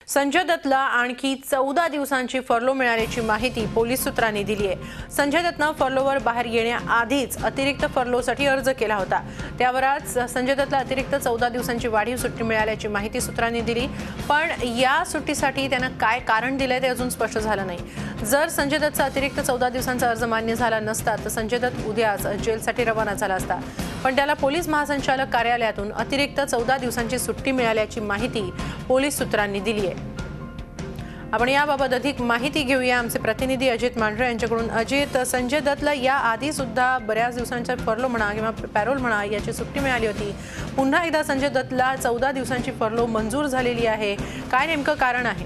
संजय दत्तला आणखी 14 दिवसांची फर्लो मिळाल्याची माहिती पोलीस सूत्रांनी दिली आहे। संजय दत्तनं फर्लोवर बाहेर येण्याआधीच अतिरिक्त फर्लोसाठी अर्ज केला होता। त्यावर आज संजय दत्तला अतिरिक्त 14 दिवसांची वाढीव सुट्टी मिळाल्याची माहिती सूत्रांनी दिली। पण या सुट्टीसाठी त्यानं काय कारण दिलंय ते अजून स्पष्ट झालं नाही। जर संजय दत्तचा अतिरिक्त 14 दिवसांचा अर्ज मान्य झाला नसता तर संजय दत्त उद्याच जेलसाठी रवाना झाला असता। पण त्याला पोलीस महासंचालक कार्यालयातून अतिरिक्त 14 दिवसांची सुट्टी मिळाल्याची माहिती पोलीस सूत्रांनी दिली आहे। आपण याबाबत अधिक माहिती घेऊया आमचे प्रतिनिधी अजित मांढरे यांच्याकडून। अजित, संजय दत्तला या आधी सुद्धा बऱ्याच दिवसांचा फर्लो म्हणा किंवा पॅरोल म्हणा याची सुट्टी मिळाली होती। पुन्हा एकदा संजय दत्तला 14 दिवसांची फर्लो मंजूर झालेली आहे। काय नेमकं कारण आहे?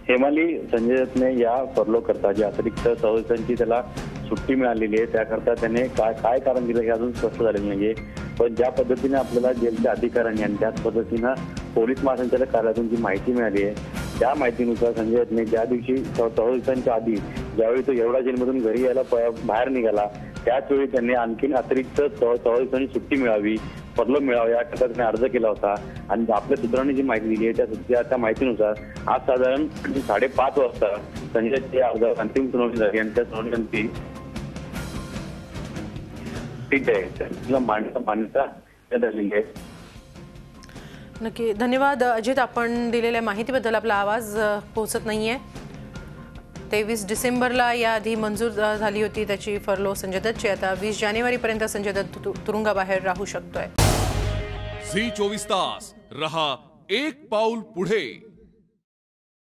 हेमाली, संजय दत्तने या फर्लो करता जी अतिरिक्त 14 दिवसांची त्याला सुट्टी मिळालेली आहे त्याकरता त्याने काय कारण दिलं हे अजून स्पष्ट झालेलं नाहीये। पण ज्या पद्धतीने आपल्याला जेलच्या अधिकाऱ्यांनी आणि त्याच पद्धतीनं पोलीस महासंचालक कार्यालयातून जी माहिती मिळाली आहे त्या माहितीनुसार संजय दत्तने ज्या दिवशी 14 दिवसांच्या आधी ज्यावेळी तो एवढा जेलमधून घरी यायला बाहेर निघाला त्याच वेळी त्यांनी आणखीन अतिरिक्त 14 दिवसांची सुट्टी मिळावी, फर्लो मिळावा याकरता त्याने अर्ज केला होता। आणि आपल्या सूत्रांनी जी माहिती दिली आहे त्या माहितीनुसार आज साधारण 5:30 वाजता संजय दत्तची अर्जावर अंतिम सुनावणी झाली आणि त्या सुनावणीनंतर ठीक आहे मान्यता झालेली आहे। नक्की, धन्यवाद अजित। आपण दिलेल्या माहितीबद्दल। आपला आवाज पोहोचत नाहीये। 23 डिसेंबरला याआधी मंजूर झाली होती त्याची फर्लो संजय दत्तची। आता 20 जानेवारीपर्यंत संजय दत्त तुरुंगाबाहेर राहू शकतोय। झी 24 तास रहा एक पाऊल पुढे।